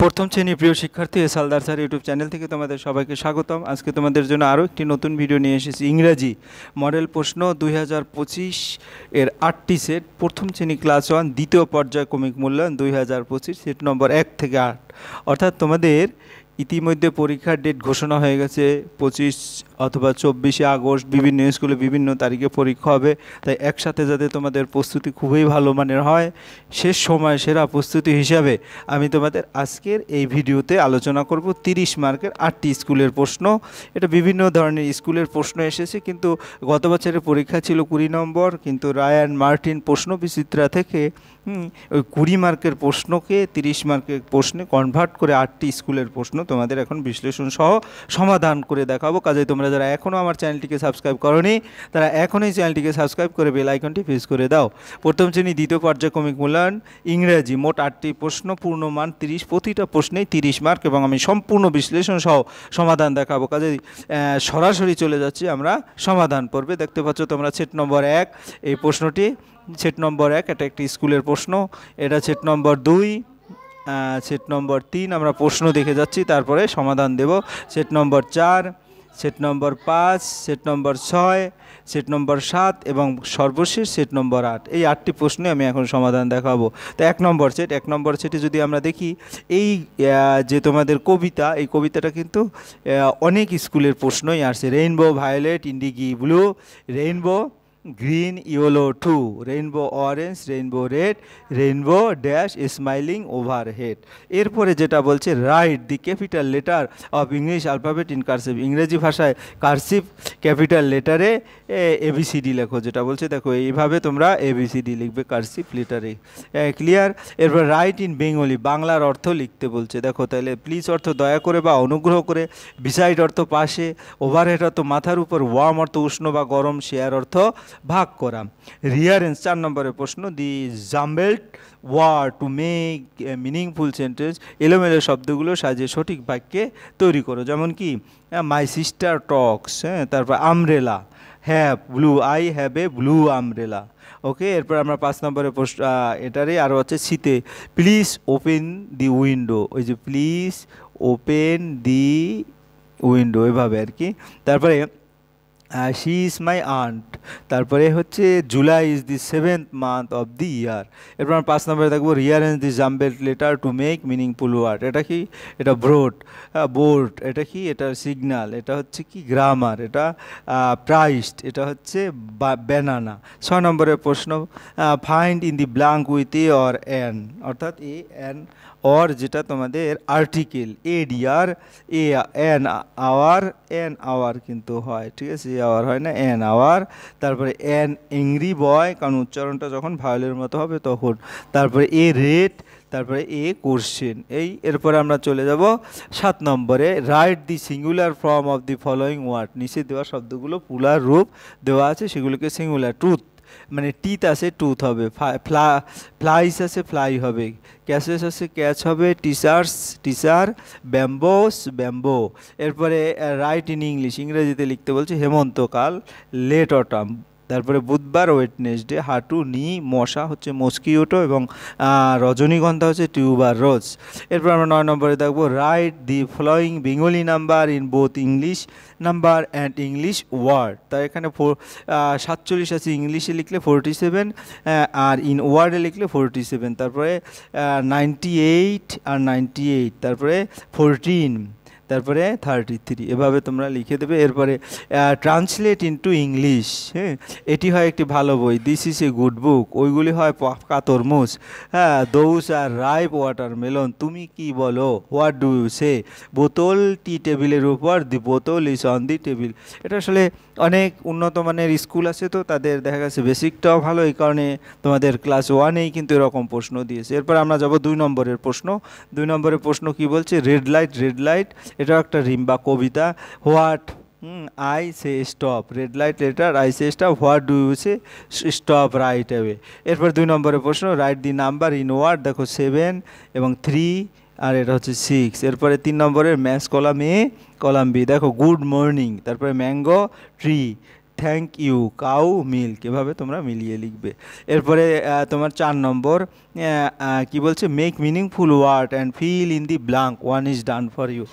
প্রথম শ্রেণী প্রিয় শিক্ষার্থী সালদার স্যার ইউটিউব চ্যানেল থেকে তোমাদের সবাইকে স্বাগতম। আজকে তোমাদের জন্য আরও একটি নতুন ভিডিও নিয়ে এসেছি। ইংরাজি মডেল প্রশ্ন 2025 এর 8টি সেট, প্রথম শ্রেণী ক্লাস 1 দ্বিতীয় পর্যায় ক্রমিক মূল্যায়ন 2025 সেট নম্বর 1 থেকে 8। অর্থাৎ তোমাদের ইতিমধ্যে পরীক্ষার ডেট ঘোষণা হয়ে গেছে, 25 অথবা 24শে আগস্ট বিভিন্ন স্কুলে বিভিন্ন তারিখে পরীক্ষা হবে। তাই একসাথে যাতে তোমাদের প্রস্তুতি খুবই ভালো মানের হয়, শেষ সময় সেরা প্রস্তুতি হিসাবে আমি তোমাদের আজকের এই ভিডিওতে আলোচনা করব 30 মার্কের 8টি স্কুলের প্রশ্ন। এটা বিভিন্ন ধরনের স্কুলের প্রশ্ন এসেছে, কিন্তু গত বছরের পরীক্ষা ছিল 20 নম্বর, কিন্তু রায়ান মার্টিন প্রশ্ন বিচিত্রা থেকে ওই 20 মার্কের প্রশ্নকে 30 মার্কের প্রশ্নে কনভার্ট করে 8টি স্কুলের প্রশ্ন তোমাদের এখন বিশ্লেষণ সহ সমাধান করে দেখাবো। কাজে তোমরা যারা এখনও আমার চ্যানেলটিকে সাবস্ক্রাইব করোনি তারা এখনই চ্যানেলটিকে সাবস্ক্রাইব করে বেল আইকনটি প্রেস করে দাও। প্রথম শ্রেণী দ্বিতীয় পর্যায়ক্রমিক মূল্যায়ন ইংরেজি, মোট 8টি প্রশ্ন, পূর্ণমান 30, প্রতিটা প্রশ্নেই 30 মার্ক, এবং আমি সম্পূর্ণ বিশ্লেষণ সহ সমাধান দেখাবো। কাজে সরাসরি চলে যাচ্ছি আমরা সমাধান পর্বে। দেখতে পাচ্ছ তোমরা সেট নম্বর 1 এই প্রশ্নটি, সেট নম্বর 1 এটা একটি স্কুলের প্রশ্ন। এটা সেট নম্বর 2, সেট নম্বর 3 আমরা প্রশ্ন দেখে যাচ্ছি, তারপরে সমাধান দেব। Set number 4, set number 5, set number 6, set number 7 এবং সর্বশেষ সেট নম্বর 8। এই 8টি প্রশ্নে আমি এখন সমাধান দেখাবো। তো 1 নম্বর সেটে যদি আমরা দেখি, এই যে তোমাদের কবিতা, এই কবিতাটা কিন্তু অনেক স্কুলের প্রশ্নই আসছে। Rainbow violet indigo blue, rainbow green yellow too, rainbow orange, rainbow red, rainbow dash smiling overhead. এরপরে যেটা বলছে write the capital letter of English alphabet in cursive, ইংরেজি ভাষায় কার্সিভ ক্যাপিটাল লেটারে এবিসিডি লেখো। যেটা বলছে দেখো এইভাবে তোমরা এবিসিডি লিখবে কার্সিভ লেটারে, ক্লিয়ার। এরপর রাইট ইন বেঙ্গলি, বাংলার অর্থ লিখতে বলছে। দেখো তাহলে প্লিজ অর্থ দয়া করে বা অনুগ্রহ করে, বিসাইড অর্থ পাশে, ওভারহেড অর্থ মাথার উপর, ওয়ার্ম অর্থ উষ্ণ বা গরম, শেয়ার অর্থ ভাগ করা। রিয়ারেন্স 4 নম্বরের প্রশ্ন, the jumbled word to make meaningful sentence, এলোমেলো শব্দগুলো সাজিয়ে সঠিক বাক্যে তৈরি করো। যেমন কি মাই সিস্টার টক্স, তারপর umbrella, have blue, I have a blue umbrella. Okay, এরপর আমরা 5 নম্বরের প্রশ্ন, এটারই আরও হচ্ছে শীতে, প্লিজ ওপেন দি উইন্ডো, ওই যে প্লিজ ওপেন দি উইন্ডো এভাবে আর কি। তারপরে শি ইজ মাই আন্ট, তারপরে হচ্ছে July is the 7th month of the year. এরপর আমরা 5 নম্বরে দেখবো rearrange the jumbled letter to make meaningful word. এটা কি? এটা ব্রোড, বোর্ড, এটা কি? এটা সিগনাল, এটা হচ্ছে কি? গ্রামার, এটা প্রাইসড, এটা হচ্ছে ব্যানানা। 6 নম্বরের প্রশ্ন, find in the blank with a or an, অর্থাৎ এ এন অর যেটা তোমাদের আর্টিকেল, এ ডিআর, a an hour, an hour কিন্তু হয়, ঠিক আছে, এ আওয়ার হয় না, এন আওয়ার। তারপরে এন এংরি বয়, কারণ উচ্চারণটা যখন ভায়োলের মতো হবে তখন। তারপরে এ রেড, তারপরে এ কোশ্চেন। এরপরে আমরা চলে যাব 7 নম্বরে, write the singular form of the following word, নিচে দেওয়া শব্দগুলো পুলার রূপ দেওয়া আছে, সেগুলোকে সিঙ্গুলার। ট্রুথ মানে টিথ আছে টুথ হবে, ফ্লাইস আছে ফ্লাই হবে, ক্যাচেস আছে ক্যাচ হবে, টিচার্স টিচার, ব্যাম্বোস ব্যাম্বো। এরপরে রাইট ইন ইংলিশ, ইংরেজিতে লিখতে বলছে হেমন্তকাল, লেট অটাম। তারপরে বুধবার ওয়েডনেসডে, হাঁটু নি, মশা হচ্ছে মস্কিউটো, এবং রজনীগন্ধা হচ্ছে টিউবার রোজ। এরপর আমরা 9 নম্বরে দেখবো, write the following Bengali number in both English number and English word. তাই এখানে 47 আছে, ইংলিশে লিখলে 47, আর ইন ওয়ার্ডে লিখলে 47। তারপরে 98 আর 98, তারপরে 14, তারপরে 33, এভাবে তোমরা লিখে দেবে। এরপরে ট্রান্সলেট ইনটু ইংলিশ, হ্যাঁ, এটি হয় একটি ভালো বই, দিস ইজ এ গুড বুক, ওইগুলি হয় পাকা তরমুজ, হ্যাঁ, দোজ আর রাইপ ওয়াটারমেলন, তুমি কি বলো, হোয়াট ডু ইউ সে, বোতল টি টেবিলের উপর, দি বোতল ইজ অন দি টেবিল। এটা আসলে অনেক উন্নত মানের স্কুল আছে, তো তাদের দেখা গেছে বেসিকটাও ভালো, এই কারণে তোমাদের ক্লাস 1-এই কিন্তু এরকম প্রশ্ন দিয়েছে। এরপর আমরা যাব 2 নম্বরের প্রশ্ন। 2 নম্বরের প্রশ্ন কি বলছে, রেড লাইট রেড লাইট, এটা একটা রিম বা কবিতা। What I say stop, red light letter I say stop, what do you say stop right away. এরপর 2 নম্বরের প্রশ্ন, write the number in word, দেখো 7 এবং 3, আর এটা হচ্ছে 6। এরপরে 3 নম্বরের maths column a column b, দেখো গুড মর্নিং, তারপরে mango tree, thank you, cow, milk, এভাবে তোমরা মিলিয়ে লিখবে। এরপরে তোমার 4 নম্বর কি বলছে, make meaningful word and fill in the blank, one is done for you.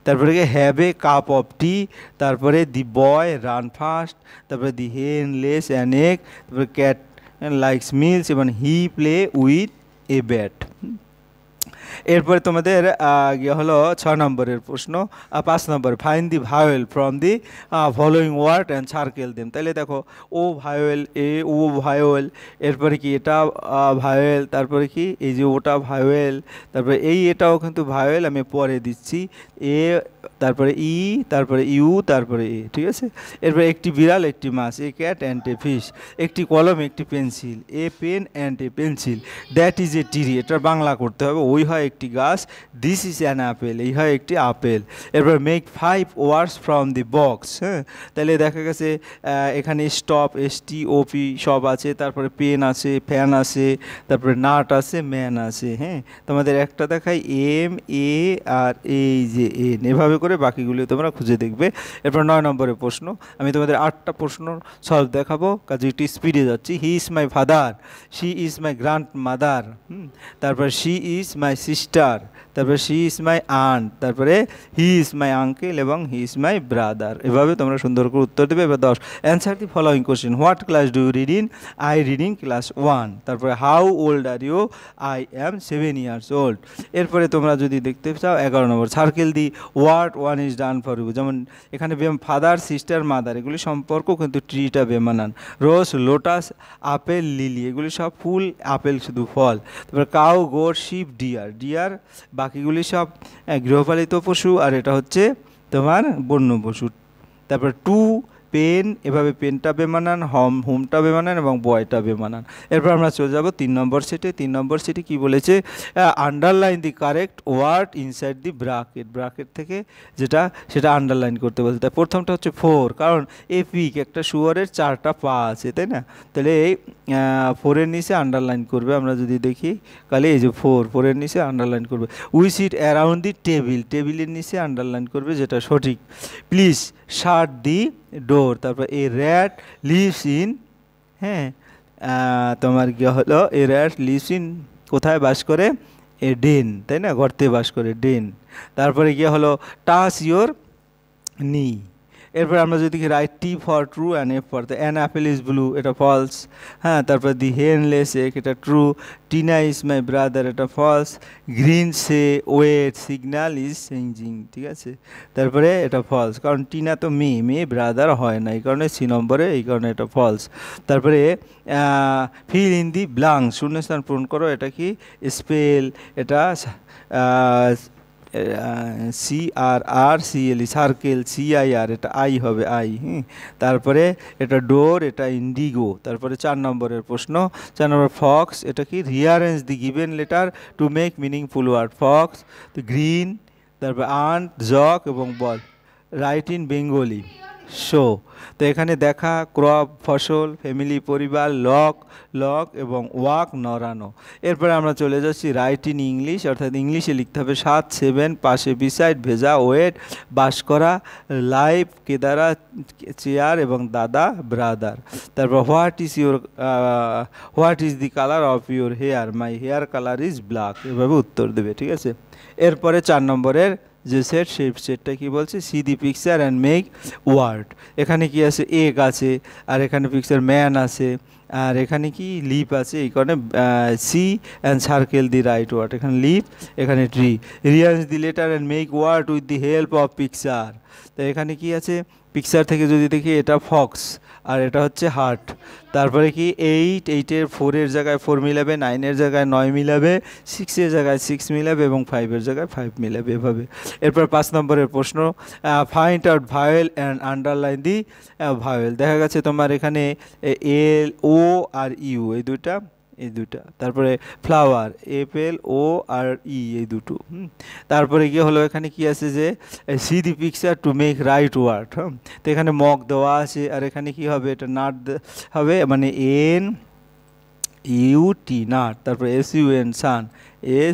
তারপরে have a cup of tea, তারপরে দি বয় রান ফাস্ট, তারপরে the hen lays an egg, তারপরে ক্যাট লাইকস মিলস এবং he play with a bat. এরপরে তোমাদের ইয়ে হলো 6 নম্বরের প্রশ্ন, 5 number, find the vowel from the following word and circle them. তাহলে দেখো ও ভাওয়েল, ও ভাওয়েল, এরপরে কি এটা ভাওয়েল, তারপরে কি এই যে ওটা ভাওয়েল, তারপরে এটাও কিন্তু ভাওয়েল, আমি পরে দিচ্ছি, এ, তারপরে ই, তারপরে ইউ, তারপরে এ, ঠিক আছে। এরপরে একটি বিড়াল, একটি মাছ, a cat and a fish, একটি কলম, একটি pencil, a pen and a pencil, that is a tree, এটার বাংলা করতে হবে, ওই হয় একটি গাছ, দিস ইজ অ্যান আপেল, এই হয় একটি আপেল। এরপর make 5 words from the box. হ্যাঁ, তাহলে দেখা গেছে এখানে স্টপ, STOP সব আছে, তারপরে পেন আছে, ফ্যান আছে, তারপরে নাট আছে, ম্যান আছে। হ্যাঁ, তোমাদের একটা দেখাই এম, এ আর এই যে এন, এভাবে করে বাকিগুলো তোমরা খুঁজে দেখবে। এরপর 9 নম্বরের প্রশ্ন, আমি তোমাদের 8টা প্রশ্ন সলভ দেখাবো, কাজে একটু স্পিডে যাচ্ছি। হি is my father, she is my grand mother, তারপর শি ইজ মাই সিস্টার, তারপরে শি ইজ মাই আন্ট, তারপরে হি ইজ মাই আঙ্কেল এবং হি ইজ মাই ব্রাদার। এভাবে তোমরা সুন্দর করে উত্তর দেবে। এবার 10, answer the following question, what class do you read in, I read in class 1, তারপরে how old are you, I am 7 years old। এরপরে তোমরা যদি দেখতে চাও 11 number, circle the word one is done for you, যেমন এখানে father, sister, mother, এগুলি সম্পর্ক কিন্তু ট্রিটা বেমানান, রোজ, লোটাস, আপেল, লিলি, এগুলি সব ফুল, আপেল শুধু ফল। তারপরে cow, goat, sheep, deer, deer বাকিগুলি সব গৃহপালিত পশু, আর এটা হচ্ছে তোমার বন্য পশু। তারপরে টু, পেন, এভাবে পেনটা বেমানান, হোমটা বেমানান এবং বয়টা বেমানান। এরপর আমরা চলে যাব 3 নম্বর সেটে। 3 নম্বর সেটে কী বলেছে, underline the correct word inside the bracket, bracket থেকে যেটা সেটা আন্ডারলাইন করতে বলছে। তাই প্রথমটা হচ্ছে 4, কারণ এপিক, একটা শুয়ারের 4টা পা আছে, তাই না, তাহলে এই 4-এর নিচে আন্ডারলাইন করবে। আমরা যদি দেখি তাহলে এই যে 4-এর নিচে আন্ডারলাইন করবে। We seat around the table, টেবিলের নিচে আন্ডারলাইন করবে, যেটা সঠিক। প্লিজ শাট দি ডোর, তারপর এ র্যাট লিভস ইন, হ্যাঁ তোমার কি হলো, এ র্যাট লিভস ইন, কোথায় বাস করে, এ ডেন, তাই না, গর্তে বাস করে, ডেন। তারপরে গিয়ে হলো টাচ ইয়োর নি। এরপর আমরা যদি write, T for true and F for the, an apple is blue, এটা ফলস। হ্যাঁ, তারপর দি হেন লেস এগ, এটা true. Tina is my brother, এটা false. Green say wait signal is changing, ঠিক আছে, তারপরে এটা ফলস, কারণ টিনা তো মেয়ে ব্রাদার হয় না, এই কারণে 3 নম্বরে, এই কারণে এটা ফলস। তারপরে ফিল ইন দি ব্ল্যাঙ্ক, শূন্যস্থান পূরণ করো, এটা কি স্পেল, এটা CRRCLE, সার্কেল, CIR, এটা আই হবে, আই। তারপরে এটা ডোর, এটা ইন্ডিগো। তারপরে 4 নম্বরের প্রশ্ন, 4 নম্বর ফক্স, এটা কি rearrange the given letter to make meaningful word, fox, green, তারপর আন্ট, জক এবং ball, write in Bengali, show. তো এখানে দেখা, ক্রপ, ফসল, ফ্যামিলি, পরিবার, লক এবং ওয়াক, নড়ানো। এরপরে আমরা চলে যাচ্ছি রাইট ইন ইংলিশ, অর্থাৎ ইংলিশে লিখতে হবে 7, 7, পাশে বিসাইড, ভেজা, ওয়েট, বাস করা, লাইফ, কেদারা, চেয়ার এবং দাদা, ব্রাদার। তারপর what is the colour of your hair, my hair colour is black, এভাবে উত্তর দেবে, ঠিক আছে। এরপরে 4 নম্বরের যে সেট, সেই সেটটা কি বলছে, see the picture and make word. এখানে কি আছে, এগ আছে, আর এখানে পিকচার ম্যান আছে, আর এখানে কি লিপ আছে, এই কারণে see and circle the right word, এখানে লিপ, এখানে tree. Rearrange the letter and make word with the help of picture. তো এখানে কি আছে, পিকচার থেকে যদি দেখি, এটা ফক্স আর এটা হচ্ছে হার্ট। তারপরে কি 8-8-এর 4-এর জায়গায় 4 মিলাবে, 9-এর জায়গায় 9 মিলাবে, 6-এর জায়গায় 6 মিলাবে এবং 5-এর জায়গায় 5 মিলাবে, এভাবে। এরপর 5 নম্বরের প্রশ্ন, find out vowel and underline the vowel. দেখা গেছে তোমার এখানে এল, ও আর ইউ, এই দুইটা, তারপরে ফ্লাওয়ার, FLO আর ই, এই দুটো। তারপরে গিয়ে হলো এখানে কি আছে, যে see the picture to make right word. তো এখানে মগ দেওয়া আছে, আর এখানে কি হবে, এটা নাট হবে, মানে NUT, নাট। তারপরে SUN, সান,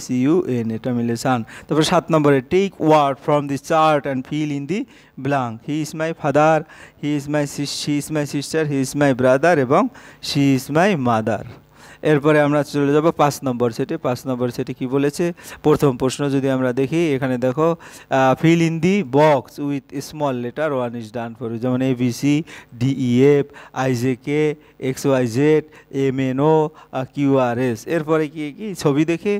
SUN, এটা মিলে সান। তারপর 7 নম্বরে take word from the chart and fill in the blank. He is my father, she is my sister, he is my brother এবং শি ইজ মাই মাদার। এরপরে আমরা চলে যাব 5 নম্বর সেটে। 5 নম্বর সেটে কী বলেছে, প্রথম প্রশ্ন যদি আমরা দেখি, এখানে দেখো fill in the box with small letter, 1 is done for you, যেমন ABC, DEF, IJK, XYZ, MNO, QRS। এরপরে কি কি ছবি দেখে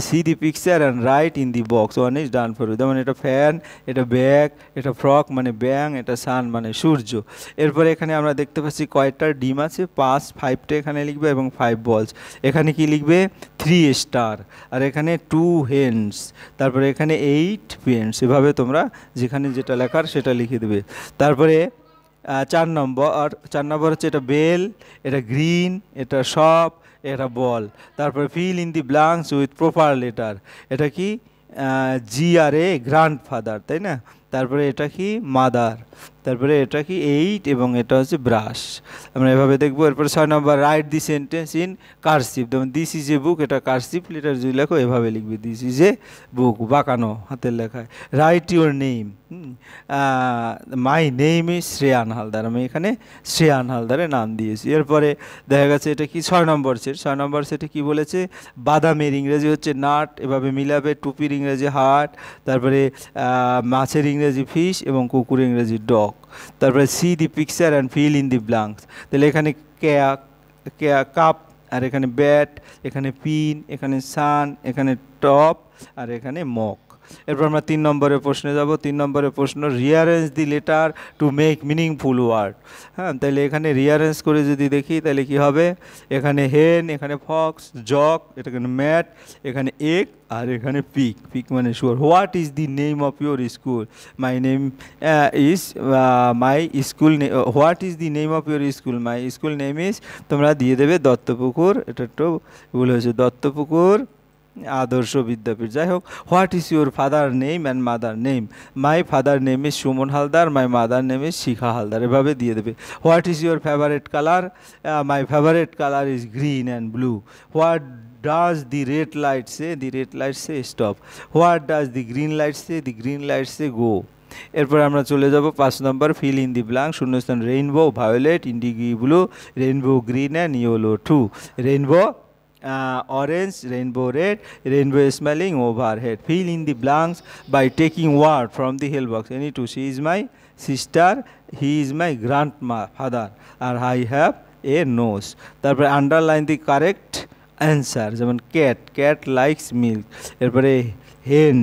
see the picture and write in the box, 1 is done for you, যেমন এটা ফ্যান, এটা ব্যাগ, এটা ফ্রক মানে ব্যাং, এটা সান মানে সূর্য। এরপরে এখানে আমরা দেখতে পাচ্ছি কয়টা ডিম আছে, 5টা এখানে লিখবে এবং 5 বলস। এখানে কি লিখবে, 3 স্টার, আর এখানে 2 হেন্স, তারপরে এখানে 8 পেন্স। এভাবে তোমরা যেখানে যেটা লেখার সেটা লিখে দেবে। তারপরে 4 নম্বর হচ্ছে এটা বেল, এটা গ্রিন, এটা শপ, এটা বল। তারপরে feel in the blanks with proper letter, এটা কি GRA, গ্র্যান্ডফাদার, তাই না? তারপরে এটা কি মাদার, তারপরে এটা কি 8 এবং এটা হচ্ছে ব্রাশ। আমরা এভাবে দেখবো। এরপরে 6 number write the sentence in cursive, যেমন দিস ইজ এ বুক, এটা কার্সিভ লেটার যদি লেখো এভাবে লিখবে, দিস ইজ এ বুক, বাঁকানো হাতের লেখায়। Right your name, my name is Shreyan Haldar, আমি এখানে শ্রেয়ান হালদারের নাম দিয়েছি। এরপরে দেখা গেছে এটা কি 6 নম্বর সেট। 6 নম্বর সেটে কী বলেছে, বাদামের ইংরেজি হচ্ছে নাট, এভাবে মিলাবে। টুপির ইংরেজি হাট, তারপরে মাছের ইংরেজি ফিশ এবং কুকুরের ইংরেজি ডগ। তারপরে see the picture and fill in the blanks, তাহলে এখানে কাপ, আর এখানে ব্যাট, এখানে পিন, এখানে সান, এখানে টপ, আর এখানে মক। এরপর আমরা 3 নম্বরের প্রশ্নে যাব। 3 নম্বরের প্রশ্ন, rearrange the letter to make meaningful word. হ্যাঁ, তাহলে এখানে রিয়ারেঞ্জ করে যদি দেখি তাহলে কি হবে, এখানে হেন, এখানে ফক্স, জক, এখানে ম্যাট, এখানে এগ, আর এখানে পিক, পিক মানে শুয়ার। What is the name of your school, my name is my school, what is the name of your school, my school name is, তোমরা দিয়ে দেবে দত্তপুকুর, এটা একটু ভুল হয়েছে, দত্তপুকুর আদর্শ বিদ্যাপীঠ। যাই হোক, what is your father name and mother name, my father name is Suman Haldar, my mother name is Shikha Haldar, এভাবে দিয়ে দেবে। What is your favourite colour, my favourite colour is green and blue. What does the red light say, the red light say stop. What does the green light say, the green light say go. এরপর আমরা চলে যাব 5 নম্বর, fill in the blank, শূন্যস্থান rainbow, violet, indigo blue, rainbow green and yellow too, rainbow orange, rainbow red, rainbow smiling overhead. Fill in the blanks by taking word from the help box. Any two, she is my sister, he is my grandfather, and I have a nose. তারপরে underline the correct answer, যেমন cat, cat likes milk. এরপরে হেন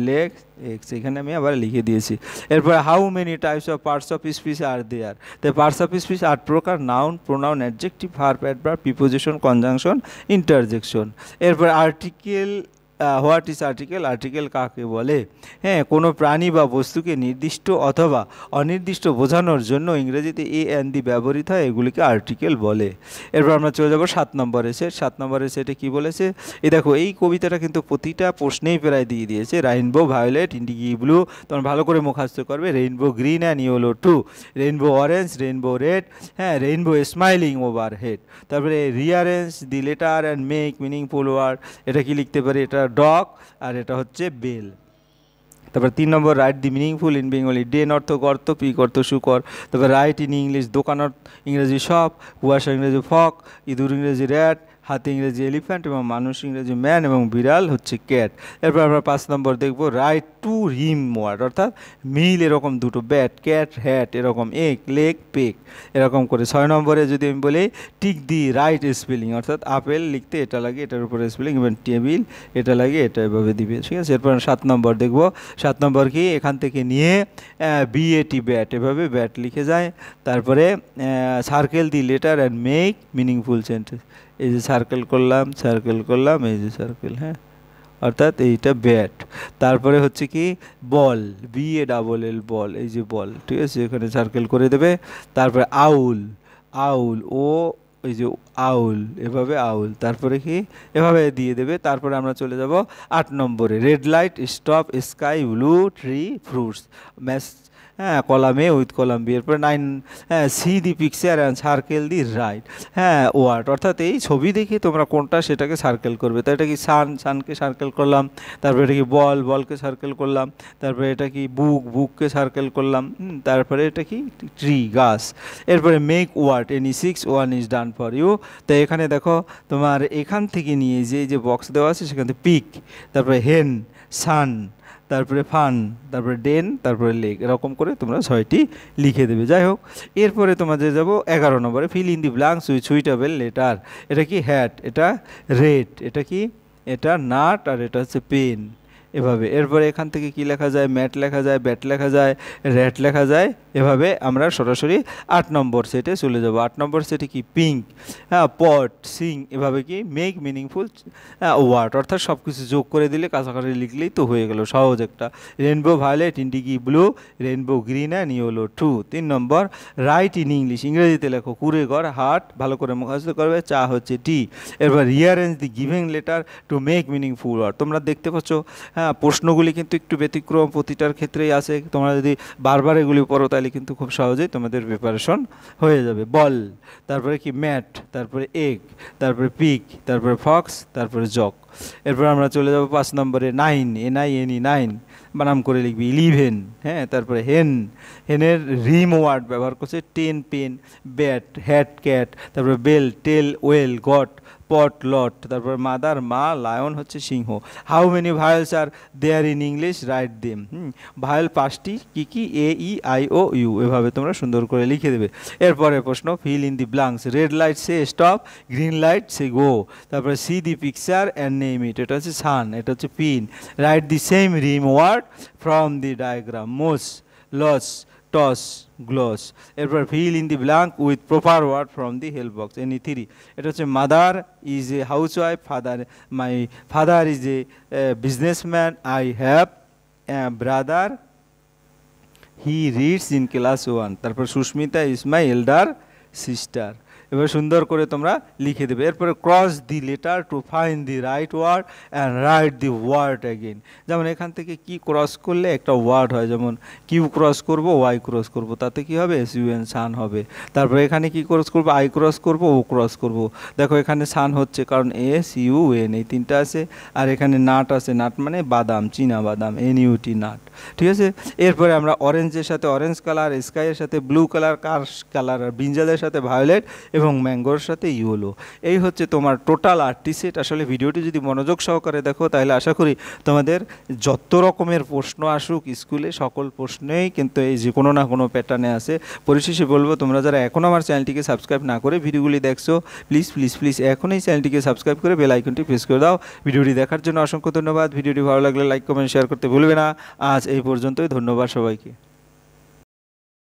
legs x, এখানে আমি আবার লিখে দিয়েছি। এরপরে how many types of parts of speech are there, তাই পার্টস অফ স্পিচ 8 প্রকার, noun, pronoun, adjective, verb, adverb, preposition, conjunction, interjection. এরপর article, what is article, article কাকে বলে। হ্যাঁ, কোনো প্রাণী বা বস্তুকে নির্দিষ্ট অথবা অনির্দিষ্ট বোঝানোর জন্য ইংরেজিতে এ অ্যান্ড দি ব্যবহৃত হয়, এগুলিকে আর্টিকেল বলে। এরপর আমরা চলে যাব 7 নম্বরের সেট। 7 নম্বরের সেটে কী বলেছে, এই দেখো এই কবিতাটা কিন্তু প্রতিটা প্রশ্নেই প্রায় দিয়ে দিয়েছে। রেইনবো ভায়োলেট, ইন্ডিগো ব্লু, তোমরা ভালো করে মুখস্থ করবে। Rainbow green and yellow too, rainbow orange, rainbow red, হ্যাঁ, রেইনবো স্মাইলিং ওভার হেড। তারপরে rearrange the letter and make meaningful word, এটা কি লিখতে পারি, এটা ডগ, আর এটা হচ্ছে বেল। তারপর 3 number, write the meaningful in Bengali, den অর্থ গর্ত, পিক অর্থ শুকর। তারপর রাইট ইন ইংলিশ, দোকান ইংরেজি শপ, কুয়াশা ইংরেজি ফক, ইঁদুর ইংরেজি র্যাট, হাতি ইংরেজি এলিফ্যান্ট এবং মানুষ ইংরেজি ম্যান এবং বিড়াল হচ্ছে ক্যাট। এরপর আমরা 5 নম্বর দেখব, রাইট টু রিম ওয়ার্ড, অর্থাৎ মিল এরকম দুটো, ব্যাট, ক্যাট, হ্যাট, এরকম এক, লেক, পেক, এরকম করে। 6 নম্বরে যদি আমি বলি টিক দি রাইট স্পেলিং, অর্থাৎ আপেল লিখতে এটা লাগে, এটার উপরে স্পেলিং, এবং টেবিল এটা লাগে, এটা এভাবে দিবে, ঠিক আছে। এরপর 7 নম্বর দেখব। 7 নম্বর কি, এখান থেকে নিয়ে BAT ব্যাট, এভাবে ব্যাট লিখে যায়। তারপরে circle the letter and make meaningful sentence, এই যে সার্কেল করলাম, সার্কেল করলাম, এই যে সার্কেল, হ্যাঁ, অর্থাৎ এইটা ব্যাট। তারপরে হচ্ছে কি বল, BALL বল, এই যে বল, ঠিক আছে, এখানে সার্কেল করে দেবে। তারপরে আউল, আউল, ও এই যে আউল, এভাবে আউল, তারপরে কি এভাবে দিয়ে দেবে। তারপরে আমরা চলে যাব 8 নম্বরে, red light, stop, sky, blue, tree, fruits, match হ্যাঁ, column A with column B. এরপরে 9, হ্যাঁ, see the picture and circle the right, হ্যাঁ, ওয়ার্ড, অর্থাৎ এই ছবি দেখে তোমরা কোনটা সেটাকে সার্কেল করবে। তো এটা কি সান, সানকে সার্কেল করলাম, তারপরে এটা কি বল, বলকে সার্কেল করলাম, তারপরে এটা কি বুক, বুককে সার্কেল করলাম, তারপরে এটা কি ট্রি, গাছ। এরপরে make word any 6 1 is done for you. তো এখানে দেখো তোমার এখান থেকে নিয়ে যে বক্স দেওয়া আছে সেখান থেকে পিক, তারপরে হেন, সান, তারপরে ফান, তারপরে ডেন, তারপরে লেক, এরকম করে তোমরা 6টি লিখে দেবে। যাই হোক, এরপরে তোমাদের যাব 11 নম্বরে, feel in the blanks with suitable letter. এটা কি হ্যাট, এটা রেড, এটা কি, এটা নাট, আর এটা হচ্ছে পেন, এভাবে। এরপরে এখান থেকে কি লেখা যায়, ম্যাট লেখা যায়, ব্যাট লেখা যায়, র্যাট লেখা যায়। এভাবে আমরা সরাসরি 8 নম্বর সেটে চলে যাব। 8 নম্বর সেটে কি পিঙ্ক, হ্যাঁ, পট, সিং, এভাবে কি মেক মিনিংফুল ওয়ার্ড, অর্থাৎ সব কিছু যোগ করে দিলে কাছাকাছি লিখলেই তো হয়ে গেল, সহজ একটা। Rainbow violet, indigo blue, rainbow green and yellow, true. 3 number write in English, ইংরেজিতে লেখো, কুড়ে ঘর, হার্ট, ভালো করে মুখস্থ করবে, চা হচ্ছে টি। এরপর rearrange the giving letter to make meaningful word. তোমরা দেখতে পাচ্ছ, হ্যাঁ, প্রশ্নগুলি কিন্তু একটু ব্যতিক্রম প্রতিটার ক্ষেত্রেই আছে। তোমরা যদি বারবার এগুলি পড়ো তাহলে কিন্তু খুব সহজেই তোমাদের প্রিপারেশন হয়ে যাবে। বল, তারপরে কি ম্যাট, তারপরে এগ, তারপরে পিক, তারপরে ফক্স, তারপরে জক। এরপর আমরা চলে যাব 5 নম্বরে, 9 NINE, 9 বানাম করে লিখবি, 11, হ্যাঁ, তারপরে হেন, হেনের রিম ওয়ার্ড ব্যবহার করছে, 10 পেন, ব্যাট, হ্যাট, ক্যাট, তারপরে bell, tell, well, got, pot, lot, তারপর মাদার, মা, লায়ন হচ্ছে সিংহ। How many vowels are there in English, write them. Vowel 5টি, কি কি, AEIOU, এভাবে তোমরা সুন্দর করে লিখে দেবে। এরপরে প্রশ্ন, fill in the blanks, red light say stop, green light say go, তারপরে see the picture and name it, এটা হচ্ছে সান, এটা হচ্ছে pin. Write the same rhyme word from the diagram, moss, loss, toss, gloss. এরপর fill in the blank with proper word from the help box, any 3। এটা হচ্ছে mother is a house wife, my father is a businessman, I have brother, he reads in class 1। তারপর Sushmita is my elder sister. এবার সুন্দর করে তোমরা লিখে দেবে। এরপরে cross the letter to find the right word and write the word again. যেমন এখান থেকে কি ক্রস করলে একটা ওয়ার্ড হয়, যেমন কিউ ক্রস করব, ওয়াই ক্রস করব, তাতে কি হবে, SUN, সান হবে। তারপরে এখানে কি ক্রস করব, আই ক্রস করব, ও ক্রস করব। দেখো এখানে সান হচ্ছে কারণ SUN, এই 3টা আছে। আর এখানে নাট আছে, নাট মানে বাদাম, চীনা বাদাম, NUT, নাট, ঠিক আছে। এরপরে আমরা অরেঞ্জের সাথে অরেঞ্জ কালার, স্কাইয়ের সাথে ব্লু কালার, কার্স কালার, আর ব্রিঞ্জালের সাথে ভায়োলেট এবং ম্যাঙ্গোর সাথে ইয়েলো। এই হচ্ছে তোমার টোটাল 8টি সেট। আসলে ভিডিওটি যদি মনোযোগ সহকারে দেখো তাহলে আশা করি তোমাদের যত রকমের প্রশ্ন আসুক স্কুলে, সকল প্রশ্নেই কিন্তু এই যে কোনো না কোনো প্যাটার্নে আছে। পরিশেষে বলবো, তোমরা যারা এখনও আমার চ্যানেলটিকে সাবস্ক্রাইব না করে ভিডিওগুলি দেখছো, প্লিজ প্লিজ প্লিজ এখনই চ্যানেলটিকে সাবস্ক্রাইব করে বেল আইকনটি প্রেস করে দাও। ভিডিওটি দেখার জন্য অসংখ্য ধন্যবাদ। ভিডিওটি ভালো লাগলে লাইক, কমেন্ট, শেয়ার করতে ভুলবে না। আজ এই পর্যন্তই, ধন্যবাদ সবাইকে।